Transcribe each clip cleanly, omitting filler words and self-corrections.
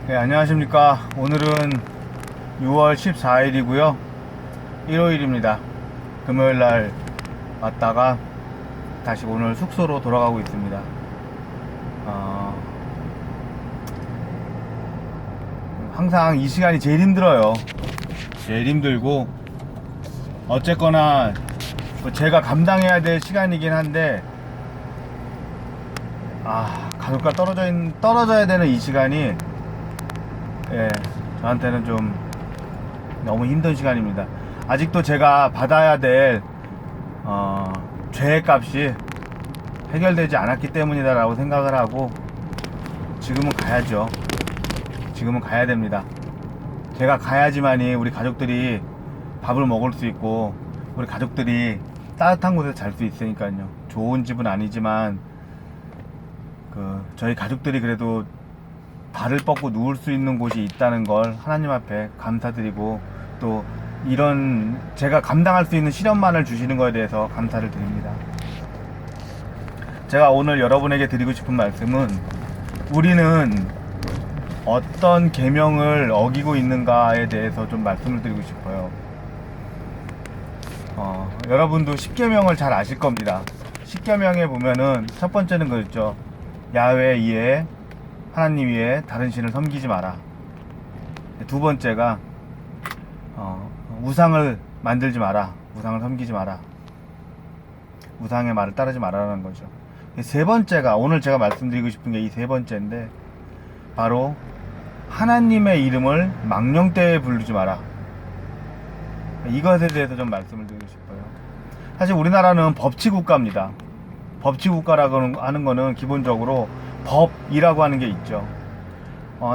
네, 안녕하십니까. 오늘은 6월 14일이고요. 일요일입니다. 금요일날 왔다가 다시 오늘 숙소로 돌아가고 있습니다. 항상 이 시간이 제일 힘들어요. 제일 힘들고, 어쨌거나 제가 감당해야 될 시간이긴 한데, 가족과 떨어져야 되는 이 시간이, 저한테는 좀 너무 힘든 시간입니다. 아직도 제가 받아야 될 죄값이 해결되지 않았기 때문이다 라고 생각을 하고, 지금은 가야죠. 지금은 가야 됩니다. 제가 가야지만이 우리 가족들이 밥을 먹을 수 있고, 우리 가족들이 따뜻한 곳에서 잘 수 있으니까요. 좋은 집은 아니지만 저희 가족들이 그래도 발을 뻗고 누울 수 있는 곳이 있다는 걸 하나님 앞에 감사드리고, 또 이런 제가 감당할 수 있는 시련만을 주시는 것에 대해서 감사를 드립니다. 제가 오늘 여러분에게 드리고 싶은 말씀은, 우리는 어떤 계명을 어기고 있는가에 대해서 좀 말씀을 드리고 싶어요. 여러분도 10계명을 잘 아실 겁니다. 10계명에 보면은 첫 번째는 그렇죠. 야훼 이외에, 하나님 외에 다른 신을 섬기지 마라. 두 번째가 우상을 만들지 마라. 우상을 섬기지 마라. 우상의 말을 따르지 말라는 거죠. 세 번째가, 오늘 제가 말씀드리고 싶은 게 이 세 번째인데, 바로 하나님의 이름을 망령되이 부르지 마라. 이것에 대해서 좀 말씀을 드리고 싶어요. 사실 우리나라는 법치국가입니다. 법치국가라고 하는 거는 기본적으로 법이라고 하는 게 있죠.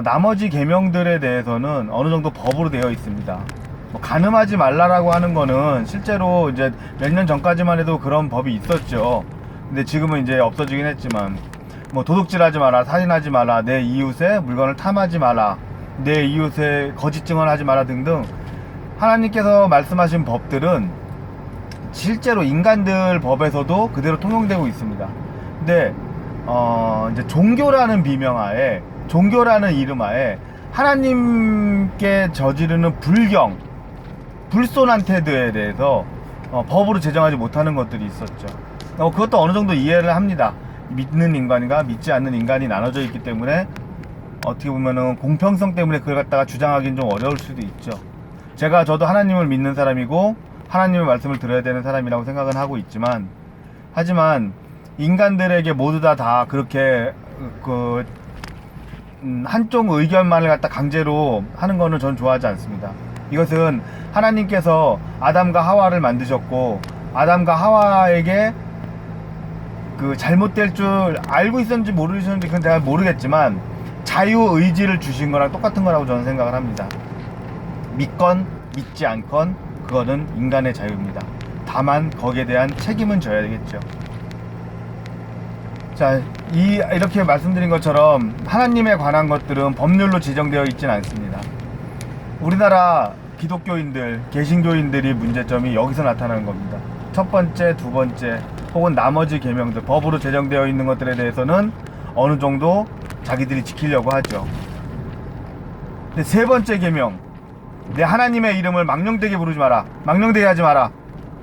나머지 계명들에 대해서는 어느 정도 법으로 되어 있습니다. 간음하지 말라라고 하는 거는 실제로 이제 몇 년 전까지만 해도 그런 법이 있었죠. 근데 지금은 이제 없어지긴 했지만, 도둑질하지 마라, 살인하지 마라, 내 이웃의 물건을 탐하지 마라, 내 이웃의 거짓 증언하지 마라 등등, 하나님께서 말씀하신 법들은 실제로 인간들 법에서도 그대로 통용되고 있습니다. 근데 이제 종교라는 비명하에, 종교라는 이름하에 하나님께 저지르는 불손한 태도에 대해서 법으로 제정하지 못하는 것들이 있었죠. 그것도 어느 정도 이해를 합니다. 믿는 인간과 믿지 않는 인간이 나눠져 있기 때문에 어떻게 보면은 공평성 때문에 그걸 갖다가 주장하기는 좀 어려울 수도 있죠. 저도 하나님을 믿는 사람이고 하나님의 말씀을 들어야 되는 사람이라고 생각은 하고 있지만, 하지만 인간들에게 모두 다 그렇게 한쪽 의견만을 갖다 강제로 하는 거는 전 좋아하지 않습니다. 이것은 하나님께서 아담과 하와를 만드셨고, 아담과 하와에게 잘못될 줄 알고 있었는지 모르셨는지 그건 제가 모르겠지만, 자유의지를 주신 거랑 똑같은 거라고 저는 생각을 합니다. 믿건 믿지 않건 그거는 인간의 자유입니다. 다만 거기에 대한 책임은 져야 되겠죠. 자, 이렇게 말씀드린 것처럼 하나님에 관한 것들은 법률로 지정되어 있지는 않습니다. 우리나라 기독교인들, 개신교인들이 문제점이 여기서 나타나는 겁니다. 첫 번째, 두 번째, 혹은 나머지 계명들, 법으로 제정되어 있는 것들에 대해서는 어느 정도 자기들이 지키려고 하죠. 근데 세 번째 계명, 내 하나님의 이름을 망령되게 부르지 마라, 망령되게 하지 마라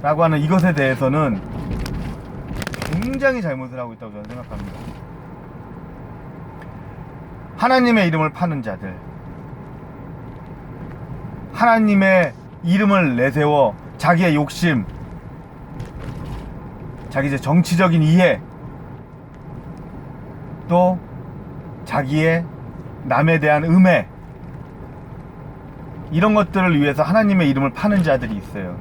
라고 하는 이것에 대해서는 굉장히 잘못을 하고 있다고 저는 생각합니다. 하나님의 이름을 파는 자들, 하나님의 이름을 내세워 자기의 욕심, 자기 정치적인 이해, 또 자기의 남에 대한 음해, 이런 것들을 위해서 하나님의 이름을 파는 자들이 있어요.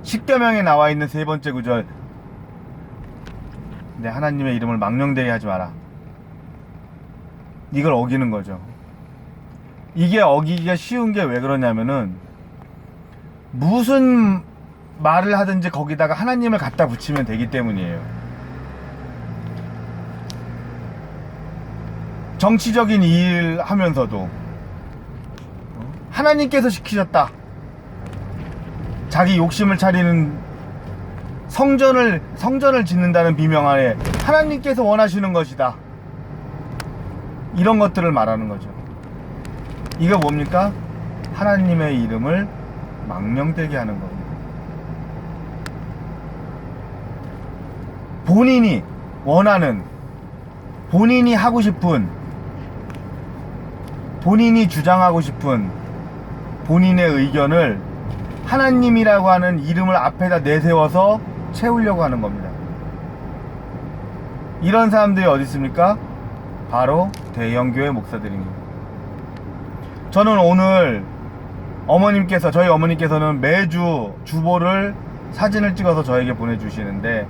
10계명에 나와 있는 세 번째 구절, 내 하나님의 이름을 망령되게 하지 마라. 이걸 어기는 거죠. 이게 어기기가 쉬운 게 왜 그러냐면은, 무슨 말을 하든지 거기다가 하나님을 갖다 붙이면 되기 때문이에요. 정치적인 일 하면서도 하나님께서 시키셨다, 자기 욕심을 차리는 성전을 짓는다는 비명하에 하나님께서 원하시는 것이다, 이런 것들을 말하는 거죠. 이게 뭡니까? 하나님의 이름을 망령되게 하는 겁니다. 본인이 원하는, 본인이 하고 싶은, 본인이 주장하고 싶은 본인의 의견을 하나님이라고 하는 이름을 앞에다 내세워서 채우려고 하는 겁니다. 이런 사람들이 어디 있습니까? 바로 대형교회 목사들입니다. 저는 오늘 저희 어머님께서는 매주 주보를 사진을 찍어서 저에게 보내주시는데,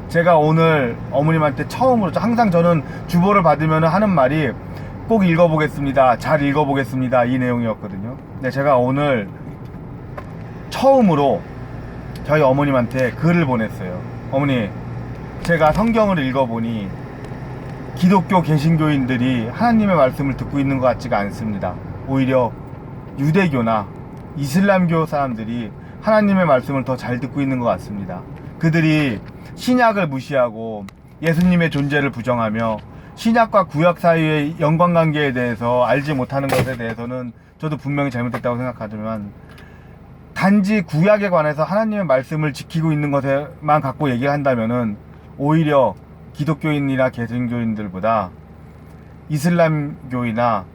제가 오늘 어머님한테 처음으로, 항상 저는 주보를 받으면 하는 말이 꼭 읽어보겠습니다, 잘 읽어보겠습니다, 이 내용이었거든요. 근데 제가 오늘 처음으로 저희 어머님한테 글을 보냈어요. 어머니, 제가 성경을 읽어보니 기독교 개신교인들이 하나님의 말씀을 듣고 있는 것 같지가 않습니다. 오히려 유대교나 이슬람교 사람들이 하나님의 말씀을 더 잘 듣고 있는 것 같습니다. 그들이 신약을 무시하고 예수님의 존재를 부정하며 신약과 구약 사이의 연관관계에 대해서 알지 못하는 것에 대해서는 저도 분명히 잘못됐다고 생각하지만, 단지 구약에 관해서 하나님의 말씀을 지키고 있는 것에만 갖고 얘기한다면은 오히려 기독교인이나 개신교인들보다 이슬람교이나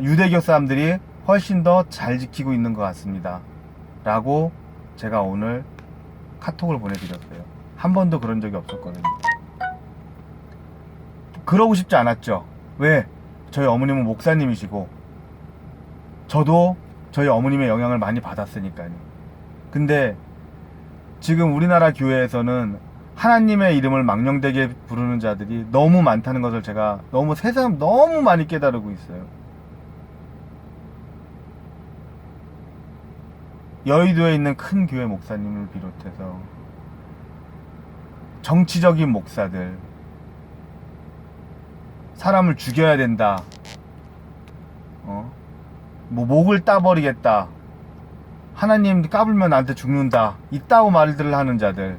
유대교 사람들이 훨씬 더 잘 지키고 있는 것 같습니다 라고 제가 오늘 카톡을 보내드렸어요. 한 번도 그런 적이 없었거든요. 그러고 싶지 않았죠. 왜? 저희 어머님은 목사님이시고 저도 저희 어머님의 영향을 많이 받았으니까요. 근데 지금 우리나라 교회에서는 하나님의 이름을 망령되게 부르는 자들이 너무 많다는 것을 제가 새삼 너무 많이 깨달고 있어요. 여의도에 있는 큰 교회 목사님을 비롯해서 정치적인 목사들, 사람을 죽여야 된다, 목을 따버리겠다, 하나님 까불면 나한테 죽는다, 이따고 말들을 하는 자들,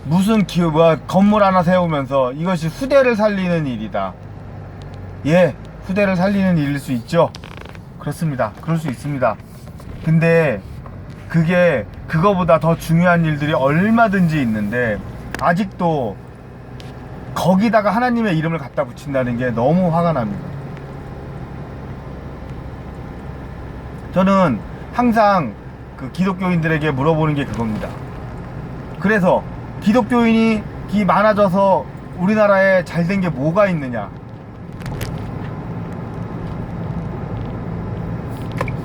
무슨 건물 하나 세우면서 이것이 후대를 살리는 일이다. 예, 후대를 살리는 일일 수 있죠. 그렇습니다. 그럴 수 있습니다. 근데 그거보다 더 중요한 일들이 얼마든지 있는데, 아직도 거기다가 하나님의 이름을 갖다 붙인다는 게 너무 화가 납니다. 저는 항상 그 기독교인들에게 물어보는 게 그겁니다. 그래서 기독교인이 많아져서 우리나라에 잘된 게 뭐가 있느냐?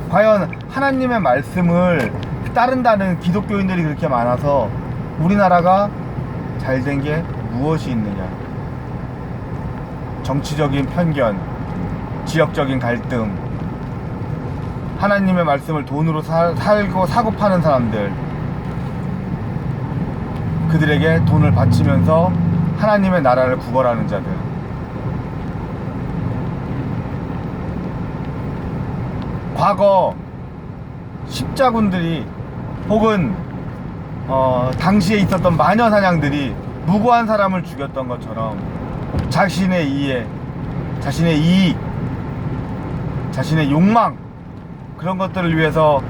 과연 하나님의 말씀을 따른다는 기독교인들이 그렇게 많아서 우리나라가 잘된 게 무엇이 있느냐? 정치적인 편견, 지역적인 갈등, 하나님의 말씀을 돈으로 살고 사고 파는 사람들, 그들에게 돈을 바치면서 하나님의 나라를 구걸하는 자들, 과거 십자군들이 혹은 당시에 있었던 마녀사냥들이 무고한 사람을 죽였던 것처럼 자신의 이해, 자신의 이익, 자신의 욕망, 그런 것들을 위해서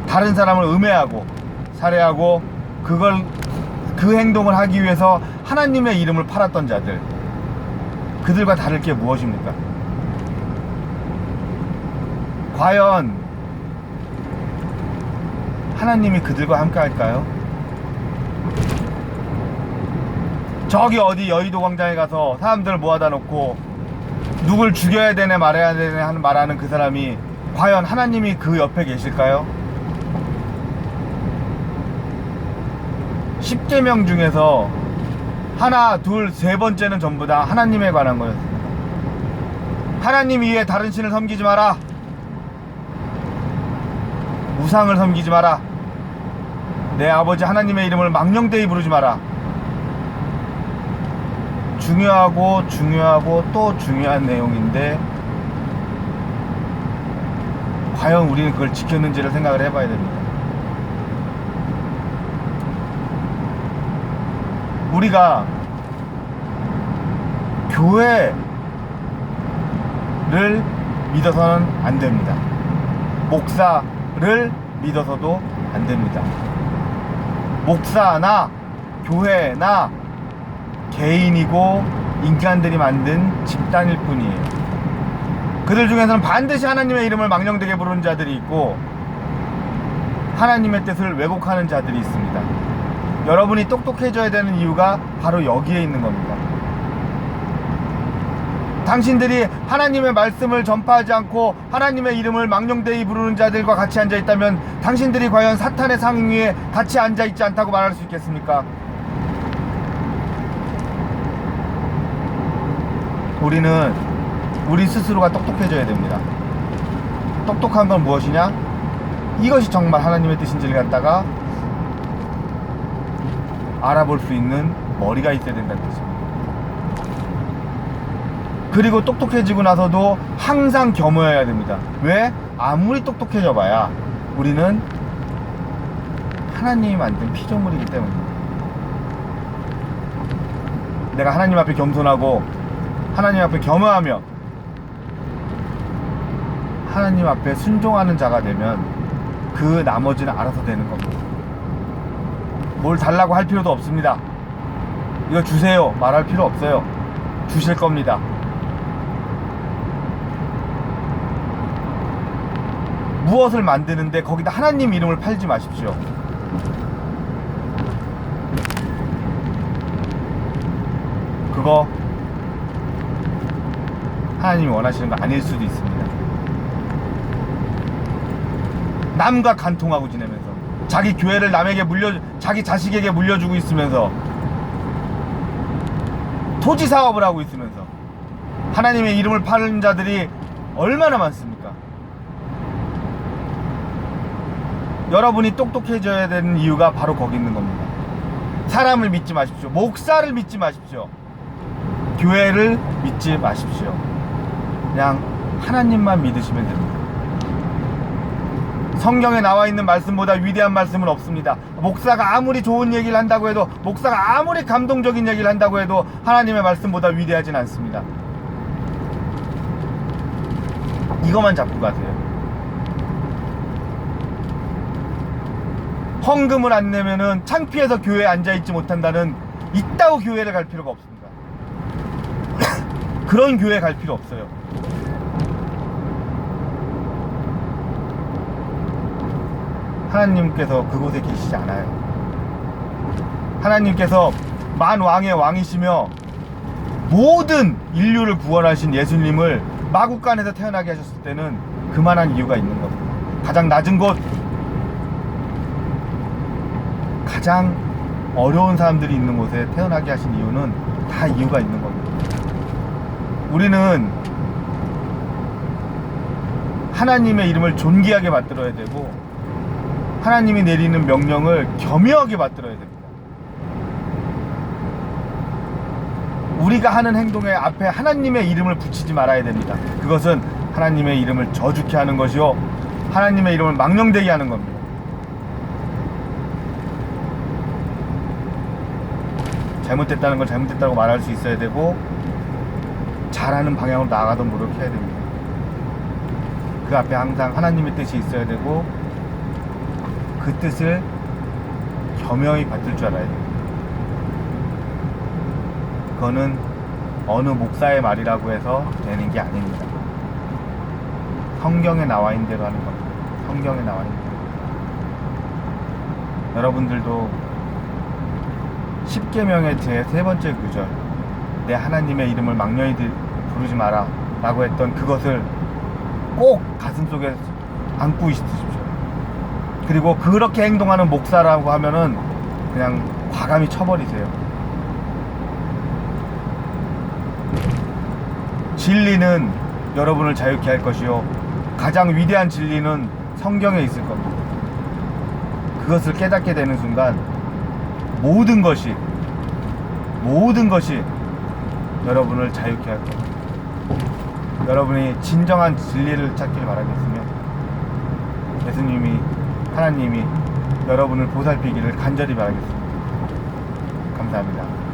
다른 사람을 음해하고 살해하고 그 행동을 하기 위해서 하나님의 이름을 팔았던 자들, 그들과 다를 게 무엇입니까? 과연 하나님이 그들과 함께 할까요? 저기 어디 여의도 광장에 가서 사람들을 모아다 놓고 누굴 죽여야 되네 말아야 되네 말하는 그 사람이 과연 하나님이 그 옆에 계실까요? 10계명 중에서 하나, 둘, 세 번째는 전부 다 하나님에 관한 거였습니다. 하나님 이외에 다른 신을 섬기지 마라. 우상을 섬기지 마라. 내 아버지 하나님의 이름을 망령되이 부르지 마라. 중요하고 또 중요한 내용인데 과연 우리는 그걸 지켰는지를 생각을 해봐야 됩니다. 우리가 교회를 믿어서는 안 됩니다. 목사를 믿어서도 안 됩니다. 목사나 교회나 개인이고 인간들이 만든 집단일 뿐이에요. 그들 중에서는 반드시 하나님의 이름을 망령되게 부르는 자들이 있고 하나님의 뜻을 왜곡하는 자들이 있습니다. 여러분이 똑똑해져야 되는 이유가 바로 여기에 있는 겁니다. 당신들이 하나님의 말씀을 전파하지 않고 하나님의 이름을 망령되이 부르는 자들과 같이 앉아있다면 당신들이 과연 사탄의 상위에 같이 앉아있지 않다고 말할 수 있겠습니까? 우리는 우리 스스로가 똑똑해져야 됩니다. 똑똑한 건 무엇이냐? 이것이 정말 하나님의 뜻인지를 갖다가 알아볼 수 있는 머리가 있어야 된다는 뜻입니다. 그리고 똑똑해지고 나서도 항상 겸허해야 됩니다. 왜? 아무리 똑똑해져 봐야 우리는 하나님이 만든 피조물이기 때문입니다. 내가 하나님 앞에 겸손하고 하나님 앞에 겸허하며 하나님 앞에 순종하는 자가 되면 그 나머지는 알아서 되는 겁니다. 뭘 달라고 할 필요도 없습니다. 이거 주세요 말할 필요 없어요. 주실 겁니다. 무엇을 만드는데 거기다 하나님 이름을 팔지 마십시오. 그거 하나님이 원하시는 거 아닐 수도 있습니다. 남과 간통하고 지내면서 자기 교회를 남에게 자기 자식에게 물려주고 있으면서 토지 사업을 하고 있으면서 하나님의 이름을 파는 자들이 얼마나 많습니까? 여러분이 똑똑해져야 되는 이유가 바로 거기 있는 겁니다. 사람을 믿지 마십시오. 목사를 믿지 마십시오. 교회를 믿지 마십시오. 그냥 하나님만 믿으시면 됩니다. 성경에 나와 있는 말씀보다 위대한 말씀은 없습니다. 목사가 아무리 좋은 얘기를 한다고 해도, 목사가 아무리 감동적인 얘기를 한다고 해도 하나님의 말씀보다 위대하진 않습니다. 이것만 잡고 가세요. 헌금을 안 내면은 창피해서 교회에 앉아있지 못한다는 이따구 교회를 갈 필요가 없습니다. 그런 교회 갈 필요 없어요. 하나님께서 그곳에 계시지 않아요. 하나님께서 만왕의 왕이시며 모든 인류를 구원하신 예수님을 마국간에서 태어나게 하셨을 때는 그만한 이유가 있는 겁니다. 가장 낮은 곳, 가장 어려운 사람들이 있는 곳에 태어나게 하신 이유는 다 이유가 있는 겁니다. 우리는 하나님의 이름을 존귀하게 받들어야 되고 하나님이 내리는 명령을 겸허하게 받들어야 됩니다. 우리가 하는 행동의 앞에 하나님의 이름을 붙이지 말아야 됩니다. 그것은 하나님의 이름을 저주케 하는 것이요 하나님의 이름을 망령되게 하는 겁니다. 잘못됐다는 걸 잘못됐다고 말할 수 있어야 되고 잘하는 방향으로 나아가도록 노력해야 됩니다. 그 앞에 항상 하나님의 뜻이 있어야 되고 그 뜻을 겸허히 받들 줄 알아야 돼요. 그거는 어느 목사의 말이라고 해서 되는 게 아닙니다. 성경에 나와 있는 대로 하는 겁니다. 성경에 나와 있는 대로. 여러분들도 10계명의 제 3번째 구절, 내 하나님의 이름을 망령히 부르지 마라 라고 했던 그것을 꼭 가슴속에 안고 있으십시오. 그리고 그렇게 행동하는 목사라고 하면은 그냥 과감히 쳐버리세요. 진리는 여러분을 자유케 할 것이요 가장 위대한 진리는 성경에 있을 겁니다. 그것을 깨닫게 되는 순간 모든 것이 여러분을 자유케 할 겁니다. 여러분이 진정한 진리를 찾길 바라겠으며 하나님이 여러분을 보살피기를 간절히 바라겠습니다. 감사합니다. 감사합니다.